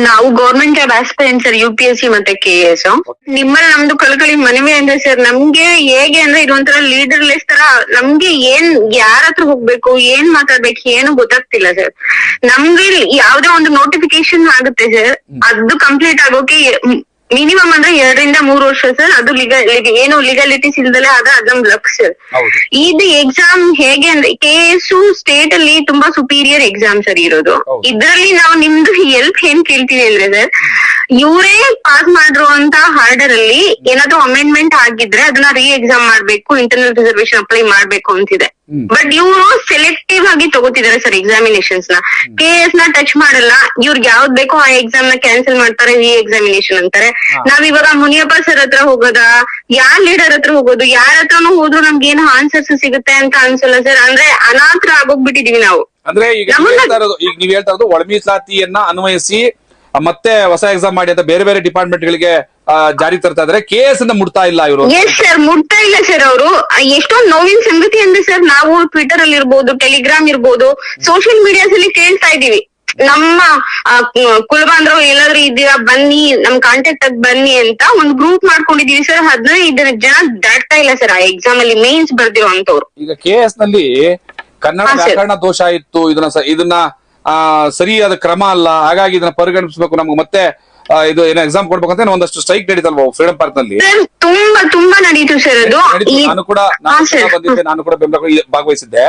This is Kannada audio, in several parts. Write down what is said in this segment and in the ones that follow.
ನಾವು government job aspirant sir, UPSC ಮತ್ತೆ KS. ನಿಮ್ಮಲ್ಲಿ ನಮ್ದು ಕಳಕಳಿ ಮನವಿ ಅಂದ್ರೆ ಸರ್, ನಮ್ಗೆ ಹೇಗೆ ಅಂದ್ರೆ ಇದೊಂಥರ ಲೀಡರ್ಲೆಸ್ ತರ, ನಮ್ಗೆ ಯಾರ ಹತ್ರ ಹೋಗ್ಬೇಕು, ಏನ್ ಮಾತಾಡ್ಬೇಕು ಏನು ಗೊತ್ತಾಗ್ತಿಲ್ಲ ಸರ್. ನಮ್ಗೆ ಯಾವ್ದೇ ಒಂದು ನೋಟಿಫಿಕೇಶನ್ ಆಗುತ್ತೆ ಸರ್, ಅದು ಕಂಪ್ಲೀಟ್ ಆಗೋಕೆ ಮಿನಿಮಮ್ ಅಂದ್ರೆ 2 ರಿಂದ 3 ವರ್ಷ ಸರ್. ಅದು ಏನು ಲೀಗಾಲಿಟೀಸ್ ಇಲ್ದಲೆ ಆದ್ರೆ ಅದೊಂದು ಲಕ್ ಸರ್. ಇದು ಎಕ್ಸಾಮ್ ಹೇಗೆ ಅಂದ್ರೆ KS ಸ್ಟೇಟ್ ಅಲ್ಲಿ ತುಂಬಾ ಸುಪೀರಿಯರ್ ಎಕ್ಸಾಮ್ ಸರ್ ಇರೋದು. ಇದ್ರಲ್ಲಿ ನಾವು ನಿಮ್ದು ಹೆಲ್ಪ್ ಏನ್ ಕೇಳ್ತೀವಿ ಅಂದ್ರೆ ಸರ್, ಇವರೇ ಪಾಸ್ ಮಾಡಿರುವಂತ ಹಾರ್ಡರ್ ಅಲ್ಲಿ ಏನಾದ್ರು ಅಮೆಂಡ್ಮೆಂಟ್ ಆಗಿದ್ರೆ ಅದನ್ನ ಎಕ್ಸಾಮ್ ಮಾಡ್ಬೇಕು, ಇಂಟರ್ನಲ್ ರಿಸರ್ವೇಶನ್ ಅಪ್ಲೈ ಮಾಡ್ಬೇಕು ಅಂತಿದೆ. ಬಟ್ ಇವರು ಸೆಲೆಕ್ಟಿವ್ ಆಗಿ ತಗೋತಿದ್ದಾರೆ ಸರ್ ಎಕ್ಸಾಮಿನೇಷನ್ಸ್ ನ. KS ನ ಟಚ್ ಮಾಡಲ್ಲ, ಇವ್ರಿಗೆ ಯಾವ್ದ್ ಬೇಕೋ ಆ ಎಕ್ಸಾಮ್ ನ ಕ್ಯಾನ್ಸಲ್ ಮಾಡ್ತಾರೆ, ಎಕ್ಸಾಮಿನೇಷನ್ ಅಂತಾರೆ. ನಾವ್ ಇವಾಗ ಮುನಿಯಪ್ಪ ಸರ್ ಹತ್ರ ಹೋಗೋದಾ, ಯಾರ್ ಲೀಡರ್ ಹತ್ರ ಹೋಗೋದು, ಯಾರ ಹತ್ರನೂ ಹೋದ್ರು ನಮ್ಗೆ ಏನು ಆನ್ಸರ್ಸ್ ಸಿಗುತ್ತೆ ಅಂತ ಅನ್ಸಲ್ಲ ಸರ್. ಅಂದ್ರೆ ಅನಾಥರ ಆಗೋಗ್ಬಿಟ್ಟಿದೀವಿ ನಾವು. ಅಂದ್ರೆ ಈಗ ನೀವ್ ಹೇಳ್ತಾ ಇರೋದು ಒಳ ಮೀಸಲಾತಿಯನ್ನ ಅನ್ವಯಿಸಿ ಮತ್ತೆ ಹೊಸ ಎಕ್ಸಾಮ್ ಮಾಡಿ ಅಂತ ಬೇರೆ ಬೇರೆ ಡಿಪಾರ್ಟ್ಮೆಂಟ್ ಗಳಿಗೆ ಜಾರಿ ತರ್ತಾ ಇದಾರೆ. KS ಅನ್ನ ಮುಟ್ತಾ ಇಲ್ಲ ಇವರು. ಎಸ್ ಸರ್, ಮುಟ್ತಾ ಇಲ್ಲ ಸರ್ ಅವರು. ಎಷ್ಟೊಂದು ನೋವಿನ ಸಂಗತಿ ಅಂದ್ರೆ ಸರ್, ನಾವು ಟ್ವಿಟರ್ ಅಲ್ಲಿ ಇರ್ಬೋದು, ಟೆಲಿಗ್ರಾಮ್ ಇರ್ಬೋದು, ಸೋಷಿಯಲ್ ಮೀಡಿಯಾಸ್ ಅಲ್ಲಿ ಕೇಳ್ತಾ ಇದೀವಿ. ನಮ್ಮ ಕುಲಬಾಂಧ್ರು ಎಲ್ಲಾದ್ರೂ ಇದ್ದೀರಾ ಬನ್ನಿ, ನಮ್ ಕಾಂಟ್ಯಾಕ್ಟ್ ಆಗಿ ಬನ್ನಿ ಅಂತ ಒಂದು ಗ್ರೂಪ್ ಮಾಡ್ಕೊಂಡಿದೀವಿ ಸರ್. 15 ಜನ ದಾಟ್ತಾ ಇಲ್ಲ ಸರ್ ಆ ಎಕ್ಸಾಮ್ ಅಲ್ಲಿ ಮೇನ್ಸ್ ಬರ್ದಿರೋ ಅಂತವ್ರು. ಈಗ KS ನಲ್ಲಿ ಕನ್ನಡ ವ್ಯಾಕರಣ ದೋಷ ಇತ್ತು, ಇದನ್ನ ಸರಿಯಾದ ಕ್ರಮ ಅಲ್ಲ, ಹಾಗಾಗಿ ಇದನ್ನ ಪರಿಗಣಿಸಬೇಕು, ನಮ್ಗೆ ಮತ್ತೆ ಇದು ಏನೋ ಎಕ್ಸಾಮ್ ಕೊಡ್ಬೇಕಂತ ಒಂದಷ್ಟು ಸ್ಟ್ರೈಕ್ ನಡೀತಲ್ವ ಫ್ರೀಡಂ ಪಾರ್ಕ್ ನಲ್ಲಿ? ತುಂಬಾ ನಡೀತು ಸರ್ ಅದು. ನಾನು ಕೂಡ ಬಂದಿದ್ದೆ, ನಾನು ಕೂಡ ಭಾಗವಹಿಸಿದ್ದೆ.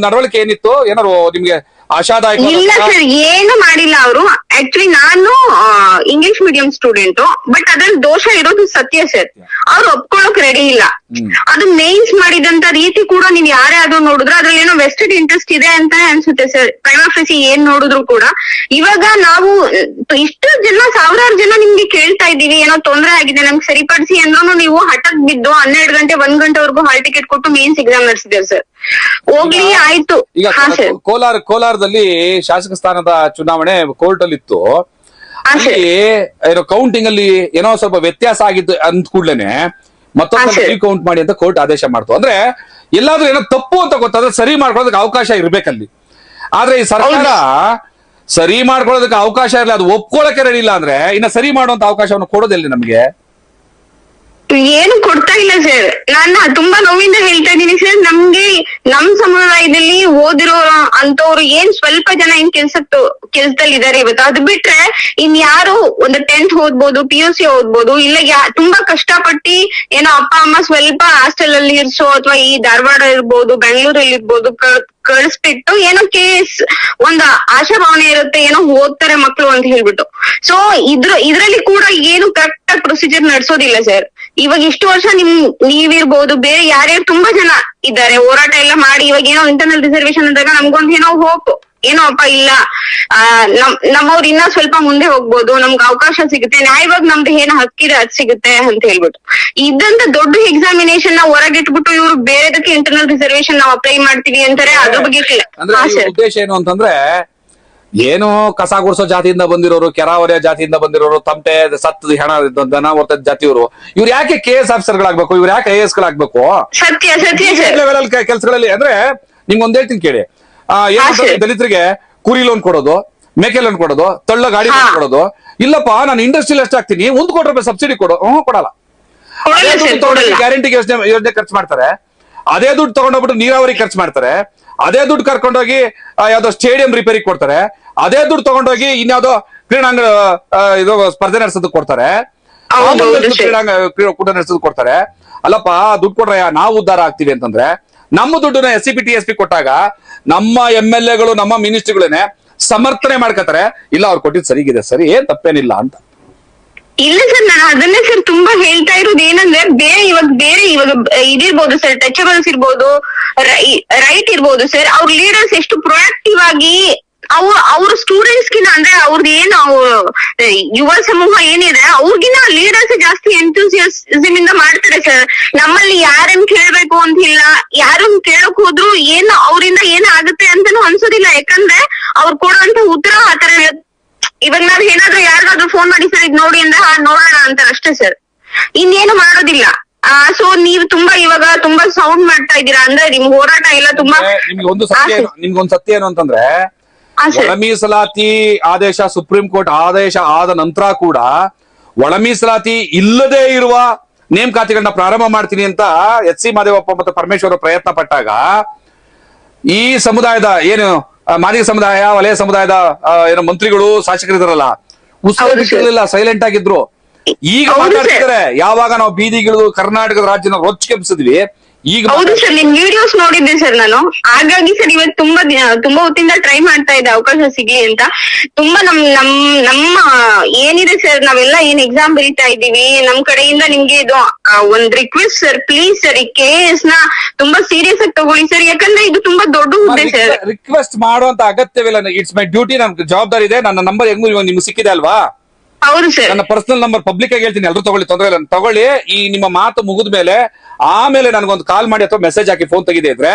ನಡವಳಿಕೆ ಏನಿತ್ತು, ಏನಾರು ನಿಮ್ಗೆ ಆಶಾದಾಯಕ? ಇಲ್ಲ ಸರ್, ಏನು ಮಾಡಿಲ್ಲ ಅವರು. ಆಕ್ಚುಲಿ ನಾನು ಇಂಗ್ಲಿಷ್ ಮೀಡಿಯಂ ಸ್ಟೂಡೆಂಟ್, ಬಟ್ ಅದ್ರಲ್ಲಿ ದೋಷ ಇರೋದು ಸತ್ಯ ಸರ್. ಅವ್ರು ಒಪ್ಕೊಳಕ್ ರೆಡಿ ಇಲ್ಲ. ಅದು ಮೇನ್ಸ್ ಮಾಡಿದಂತ ರೀತಿ ಕೂಡ ನೀವ್ ಯಾರೇ ಆದ್ರೂ ನೋಡಿದ್ರೆ ಅದ್ರಲ್ಲಿ ಏನೋ ವೆಸ್ಟೆಡ್ ಇಂಟ್ರೆಸ್ಟ್ ಇದೆ ಅಂತ ಅನ್ಸುತ್ತೆ ಸರ್. ಪ್ರೈಮಾ ಫೇಸಿ ಏನ್ ನೋಡಿದ್ರು ಕೂಡ ಇವಾಗ ನಾವು ಇಷ್ಟು ಜನ, ಸಾವಿರಾರು ಜನ ನಿಮ್ಗೆ ಕೇಳ್ತಾ ಇದೀವಿ, ಏನೋ ತೊಂದರೆ ಆಗಿದೆ ನಮ್ಗೆ ಸರಿಪಡಿಸಿ ಅಂದ್ರೂ ನೀವು ಹಠಕ್ ಬಿದ್ದು 12 ಗಂಟೆ 1 ಗಂಟೆವರೆಗೂ ಹಾಲ್ ಟಿಕೆಟ್ ಕೊಟ್ಟು ಮೇನ್ಸ್ ಎಕ್ಸಾಮ್ ನಡೆಸಿದ್ದೇವೆ ಸರ್. ಹೋಗ್ಲಿ ಆಯ್ತು. ಈಗ ಕೋಲಾರದಲ್ಲಿ ಶಾಸಕ ಸ್ಥಾನದ ಚುನಾವಣೆ ಕೋರ್ಟ್ ಅಲ್ಲಿ ಇತ್ತು. ಅಲ್ಲಿ ಏನೋ ಕೌಂಟಿಂಗ್ ಅಲ್ಲಿ ಏನೋ ಸ್ವಲ್ಪ ವ್ಯತ್ಯಾಸ ಆಗಿದ್ದು ಅಂದ ಕೂಡ್ಲೇನೆ ಮತ್ತೊಂದು ರೀಕೌಂಟ್ ಮಾಡಿ ಅಂತ ಕೋರ್ಟ್ ಆದೇಶ ಮಾಡ್ತು. ಅಂದ್ರೆ ಎಲ್ಲಾದ್ರೂ ಏನೋ ತಪ್ಪು ಅಂತ ಗೊತ್ತಾದ್ರೆ ಸರಿ ಮಾಡ್ಕೊಳ್ಳೋದಕ್ಕೆ ಅವಕಾಶ ಇರ್ಬೇಕಲ್ಲಿ. ಆದ್ರೆ ಈ ಸರ್ಕಾರ ಸರಿ ಮಾಡ್ಕೊಳ್ಳೋದಕ್ಕೆ ಅವಕಾಶ ಇರಲಿ, ಅದು ಒಪ್ಕೊಳ್ಳಕ್ಕೆ ರೆಡಿ ಇಲ್ಲ ಅಂದ್ರೆ ಇನ್ನ ಸರಿ ಮಾಡುವಂತ ಅವಕಾಶವನ್ನು ಕೊಡೋದಿಲ್ಲ ನಮ್ಗೆ. ಏನು ಕೊಡ್ತಾ ಇಲ್ಲ ಸರ್. ನಾನು ತುಂಬಾ ನೋವಿಂದ ಹೇಳ್ತಾ ಇದ್ದೀನಿ ಸರ್. ನಮ್ಗೆ ನಮ್ ಸಮುದಾಯದಲ್ಲಿ ಓದಿರೋ ಅಂತವ್ರು ಏನ್ ಸ್ವಲ್ಪ ಜನ ಏನ್ ಕೆಲ್ಸದಲ್ಲಿ ಇದಾರೆ ಇವತ್ತು. ಅದು ಬಿಟ್ರೆ ಇನ್ ಯಾರು ಒಂದು 10th ಓದ್ಬೋದು, PUC ಓದ್ಬೋದು, ಇಲ್ಲ ತುಂಬಾ ಕಷ್ಟಪಟ್ಟಿ ಏನೋ ಅಪ್ಪ ಅಮ್ಮ ಸ್ವಲ್ಪ ಹಾಸ್ಟೆಲ್ ಅಲ್ಲಿ ಇರ್ಸೋ ಅಥವಾ ಈ ಧಾರವಾಡ ಇರ್ಬೋದು, ಬೆಂಗಳೂರಲ್ಲಿ ಇರ್ಬೋದು ಕಳಿಸ್ಬಿಟ್ಟು ಏನೋ ಕೇಸ್ ಒಂದು ಆಶಾಭಾವನೆ ಇರುತ್ತೆ, ಏನೋ ಓದ್ತಾರೆ ಮಕ್ಳು ಅಂತ ಹೇಳ್ಬಿಟ್ಟು. ಸೊ ಇದ್ರಲ್ಲಿ ಕೂಡ ಏನು ಕರೆಕ್ಟ್ ಆಗಿ ಪ್ರೊಸೀಜರ್ ನಡ್ಸೋದಿಲ್ಲ ಸರ್. ಇವಾಗ ಇಷ್ಟು ವರ್ಷ ನೀವಿರ್ಬೋದು, ಬೇರೆ ಯಾರ್ಯಾರು ತುಂಬಾ ಜನ ಇದ್ದಾರೆ ಹೋರಾಟ ಎಲ್ಲ ಮಾಡಿ, ಇವಾಗ ಏನೋ ಇಂಟರ್ನಲ್ ರಿಸರ್ವೇಶನ್ ಅಂದಾಗ ನಮ್ಗೊಂದು ಏನೋ ಹೋಪ್, ಏನೋ ಅಪ್ಪ ಇಲ್ಲ ನಮ್ಮವ್ರು ಇನ್ನ ಸ್ವಲ್ಪ ಮುಂದೆ ಹೋಗ್ಬೋದು, ನಮ್ಗೆ ಅವಕಾಶ ಸಿಗುತ್ತೆ, ನ್ಯಾಯವಾಗಿ ನಮ್ದು ಏನೋ ಹಕ್ಕಿದೆ ಅದ್ ಸಿಗುತ್ತೆ ಅಂತ ಹೇಳ್ಬಿಟ್ಟು ಇದಂತ ದೊಡ್ಡ ಎಕ್ಸಾಮಿನೇಷನ್ ನ ಹೊರಗಿಟ್ಬಿಟ್ಟು ಇವ್ರು ಬೇರೆದಕ್ಕೆ ಇಂಟರ್ನಲ್ ರಿಸರ್ವೇಶನ್ ನಾವು ಅಪ್ಲೈ ಮಾಡ್ತೀವಿ ಅಂತಾರೆ. ಅದ್ರ ಬಗ್ಗೆ ಉದ್ದೇಶ ಏನು ಅಂತಂದ್ರೆ, ಏನು ಕಸ ಗುಡಿಸೋ ಜಾತಿಯಿಂದ ಬಂದಿರೋರು, ಕೆರಾವರಿಯ ಜಾತಿಯಿಂದ ಬಂದಿರೋರು, ತಮಟೆ ಸತ್ತ ಹೆಣ ದನ ಹೊತ್ತ ಜಾತಿಯವರು, ಇವ್ರು ಯಾಕೆ KS ಆಫೀಸರ್ಗಳಾಗ್ಬೇಕು, ಇವ್ರು ಯಾಕೆ IAS ಗಳಾಗ್ಬೇಕು? ಲೆವೆಲ್ ಅಲ್ಲಿ ಕೆಲಸಗಳಲ್ಲಿ ಅಂದ್ರೆ ನಿಮ್ಗೊಂದ್ ಹೇಳ್ತೀನಿ ಕೇಳಿ. ದಲಿತರಿಗೆ ಕುರಿ ಲೋನ್ ಕೊಡೋದು, ಮೇಕೆ ಲೋನ್ ಕೊಡೋದು, ತಳ್ಳ ಗಾಡಿ ಲೋನ್ ಕೊಡೋದು. ಇಲ್ಲಪ್ಪ ನಾನು ಇಂಡಸ್ಟ್ರಿಯಲ್ ಎಷ್ಟು ಆಗ್ತೀನಿ, 1 ಕೋಟಿ ರೂಪಾಯಿ ಸಬ್ಸಿಡಿ ಕೊಡು, ಕೊಡಲ್ಲ. ಗ್ಯಾರಂಟಿ ಯೋಜನೆ ಖರ್ಚು ಮಾಡ್ತಾರೆ, ಅದೇ ದುಡ್ಡು ತಗೊಂಡೋಗ್ಬಿಟ್ಟು ನೀರಾವರಿ ಖರ್ಚು ಮಾಡ್ತಾರೆ, ಅದೇ ದುಡ್ಡು ಕರ್ಕೊಂಡೋಗಿ ಯಾವ್ದೋ ಸ್ಟೇಡಿಯಂ ರಿಪೇರಿ ಕೊಡ್ತಾರೆ, ಅದೇ ದುಡ್ಡು ತಗೊಂಡೋಗಿ ಇನ್ಯಾವುದೋ ಕ್ರೀಡಾಂಗ ಇದು ಸ್ಪರ್ಧೆ ನಡೆಸೋದಕ್ಕೆ ಕೊಡ್ತಾರೆ, ಕೂಟ ನಡೆಸೋದಕ್ಕೆ ಕೊಡ್ತಾರೆ. ಅಲ್ಲಪ್ಪ ದುಡ್ಡು ಕೊಡ್ರ ನಾವು ಉದ್ಧಾರ ಆಗ್ತೀವಿ ಅಂತಂದ್ರೆ ನಮ್ಮ ದುಡ್ಡನ್ನ SCP TSP ಕೊಟ್ಟಾಗ ನಮ್ಮ MLAಗಳು ನಮ್ಮ ಮಿನಿಸ್ಟ್ರಿಗಳೇನೆ ಸಮರ್ಥನೆ ಮಾಡ್ಕೋತಾರೆ, ಇಲ್ಲ ಅವ್ರು ಕೊಟ್ಟಿದ್ ಸರಿಗಿದೆ, ಸರಿ ಏನ್ ತಪ್ಪೇನಿಲ್ಲ ಅಂತ. ಇಲ್ಲ ಸರ್, ನಾನು ಅದನ್ನೇ ಸರ್ ತುಂಬಾ ಹೇಳ್ತಾ ಇರೋದು ಏನಂದ್ರೆ, ಬೇರೆ ಇವಾಗ ಇದಿರ್ಬೋದು ಸರ್, ಟಚಬಲ್ಸ್ ಇರ್ಬೋದು, ರೈಟ್ ಇರ್ಬೋದು ಸರ್, ಅವ್ರ ಲೀಡರ್ಸ್ ಎಷ್ಟು ಪ್ರೊಯಾಕ್ಟಿವ್ ಆಗಿ ಅವ್ರ ಸ್ಟೂಡೆಂಟ್ಸ್ ಗಿನ ಅಂದ್ರೆ ಅವ್ರದ್ದು ಏನು ಯುವ ಸಮೂಹ ಏನಿದೆ ಅವ್ರಿಗಿನ ಲೀಡರ್ಸ್ ಜಾಸ್ತಿ ಎಂಥೂಸಿಯಾಸಮ್ ಇಂದ ಮಾಡ್ತಾರೆ ಸರ್. ನಮ್ಮಲ್ಲಿ ಯಾರನ್ನ ಕೇಳ್ಬೇಕು ಅಂತಿಲ್ಲ, ಯಾರನ್ನ ಕೇಳಕ್ ಹೋದ್ರು ಏನು ಅವರಿಂದ ಏನಾಗುತ್ತೆ ಅಂತಾನು ಅನ್ಸೋದಿಲ್ಲ. ಯಾಕಂದ್ರೆ ಅವ್ರು ಕೊಡುವಂತ ಉತ್ತರ ಆತರ ಇವಾಗ ನಾವ್ ಏನಾದ್ರು ಯಾರಿಗಾದ್ರೂ ಫೋನ್ ಮಾಡಿ ಸರ್ ಇದ್ ನೋಡಿ ಅಂದ್ರೆ ನೋಡೋಣ ಅಂತ ಅಷ್ಟೇ ಸರ್, ಇನ್ನೇನು ಮಾಡೋದಿಲ್ಲ. ಸೊ ನೀವು ಇವಾಗ ತುಂಬಾ ಸೌಂಡ್ ಮಾಡ್ತಾ ಇದ್ದೀರಾ ಅಂದ್ರೆ ನಿಮ್ ಹೋರಾಟ ಎಲ್ಲ ತುಂಬಾ ನಿಮ್ಗೊಂದು ಸತ್ಯ ಏನು ಅಂತಂದ್ರೆ, ಹಾ, sir. ಒಳ ಮೀಸಲಾತಿ ಆದೇಶ ಸುಪ್ರೀಂ ಕೋರ್ಟ್ ಆದೇಶ ಆದ ನಂತರ ಕೂಡ ಒಳ ಮೀಸಲಾತಿ ಇಲ್ಲದೆ ಇರುವ ನೇಮಕಾತಿಗಳನ್ನ ಪ್ರಾರಂಭ ಮಾಡ್ತೀನಿ ಅಂತ ಎಚ್.ಸಿ. ಮಾದೇವಪ್ಪ ಮತ್ತು ಪರಮೇಶ್ವರ್ ಪ್ರಯತ್ನ ಪಟ್ಟಾಗ ಈ ಸಮುದಾಯದ ಏನು ಮಾದಿಗ ಸಮುದಾಯ, ವಲಯ ಸಮುದಾಯದ ಏನು ಮಂತ್ರಿಗಳು, ಶಾಸಕರಿದಾರಲ್ಲ, ಉತ್ಸವ ಸೈಲೆಂಟ್ ಆಗಿದ್ರು. ಈಗ ಮಾತಾಡ್ತಿದ್ದಾರೆ ಯಾವಾಗ ನಾವು ಬೀದಿಗಿಳಿದು ಕರ್ನಾಟಕದ ರಾಜ್ಯನ ರೊಚ್ಚಿಗೆಬ್ಸಿದ್ವಿ. ಈಗ ಹೌದು ಸರ್, ನಿಮ್ ವಿಡಿಯೋಸ್ ನೋಡಿದ್ದೆ ಸರ್ ನಾನು. ಹಾಗಾಗಿ ಸರ್ ಇವತ್ತು ತುಂಬಾ ಹೊತ್ತಿಂದ ಟ್ರೈ ಮಾಡ್ತಾ ಇದ್ದೆ ಅವಕಾಶ ಸಿಗ್ಲಿ ಅಂತ. ತುಂಬಾ ನಮ್ಮ ಏನಿದೆ ಸರ್, ನಾವೆಲ್ಲ ಏನ್ ಎಕ್ಸಾಮ್ ಬರೀತಾ ಇದ್ದೀವಿ, ನಮ್ ಕಡೆಯಿಂದ ನಿಮ್ಗೆ ಇದು ಒಂದ್ ರಿಕ್ವೆಸ್ಟ್ ಸರ್, ಪ್ಲೀಸ್ ಸರ್, ಈ KS ನ ತುಂಬಾ ಸೀರಿಯಸ್ ಆಗಿ ತಗೊಳ್ಳಿ ಸರ್, ಯಾಕಂದ್ರೆ ಇದು ತುಂಬಾ ದೊಡ್ಡ ಹುದ್ದೆ ಸರ್. ರಿಕ್ವೆಸ್ಟ್ ಮಾಡುವಂತ ಅಗತ್ಯವಿಲ್ಲ. ಇಟ್ಸ್ ಮೈ ಡ್ಯೂಟಿ, ನನ್ ಜವಾಬ್ದಾರಿ ಇದೆ. ನನ್ನ ನಂಬರ್ ಹೆಂಗು ನಿಮ್ಗೆ ಸಿಕ್ಕಿದೆ ಅಲ್ವಾ? ಹೌದು ಸರ್. ನನ್ನ ಪರ್ಸನಲ್ ನಂಬರ್ ಪಬ್ಲಿಕ್ ಆಗಿ ಹೇಳ್ತೀನಿ, ಎಲ್ಲರೂ ತಗೊಳ್ಳಿ, ತೊಂದರೆ ಇಲ್ಲ, ತಗೊಳ್ಳಿ. ಈ ನಿಮ್ಮ ಮಾತು ಮುಗಿದ ಮೇಲೆ ಆಮೇಲೆ ನನಗೊಂದು ಕಾಲ್ ಮಾಡಿ ಅಥವಾ ಮೆಸೇಜ್ ಹಾಕಿ, ಫೋನ್ ತೆಗಿದೆ ಇದ್ರೆ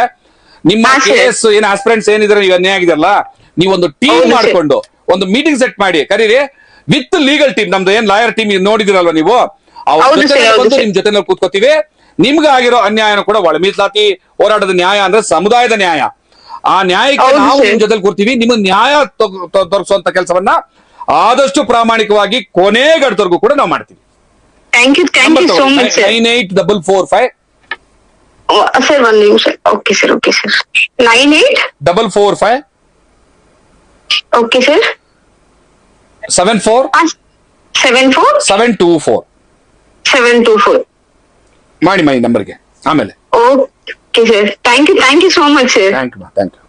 ನಿಮ್ಮ ಕೇಸ್ ಏನ್ ಆಸ್ಪಿರೆಂಟ್ಸ್ ಏನಿದ್ರೆ ನೀವು ಅನ್ಯಾಯ ಆಗಿದಾರಲ್ಲ, ನೀವೊಂದು ಟೀಮ್ ಮಾಡ್ಕೊಂಡು ಒಂದು ಮೀಟಿಂಗ್ ಸೆಟ್ ಮಾಡಿ ಕರೀರಿ, ವಿತ್ ಲೀಗಲ್ ಟೀಮ್. ನಮ್ದು ಏನ್ ಲಾಯರ್ ಟೀಮ್ ನೋಡಿದಿರಲ್ವಾ ನೀವು, ಅವ್ರ ಜೊತೆ ಬಂದು ನಿಮ್ ಜೊತೆ ಕೂತ್ಕೋತೀವಿ. ನಿಮ್ಗೆ ಆಗಿರೋ ಅನ್ಯಾಯನ ಕೂಡ ಒಳ ಮೀಸಲಾತಿ ಹೋರಾಟದ ನ್ಯಾಯ ಅಂದ್ರೆ ಸಮುದಾಯದ ನ್ಯಾಯ, ಆ ನ್ಯಾಯಕ್ಕೆ ನಾವು ನಿಮ್ ಜೊತೆ ಕೂರ್ತೀವಿ. ನಿಮ್ಮ ನ್ಯಾಯ ದೊರಕಿಸುವಂತ ಕೆಲಸವನ್ನ ಆದಷ್ಟು ಪ್ರಾಮಾಣಿಕವಾಗಿ ಕೊನೆ ಗಂಟವರೆಗೂ ಕೂಡ ನಾವು ಮಾಡ್ತೀವಿ. Thank you so much sir. 9845 sir ಒಂದ್ ನಿಮಿಷ. Okay sir, okay sir. 9845 okay sir. 74 724 ಮಾಡಿ ನಂಬರ್ಗೆ ಆಮೇಲೆ. Okay sir, thank you so much sir. Thank you.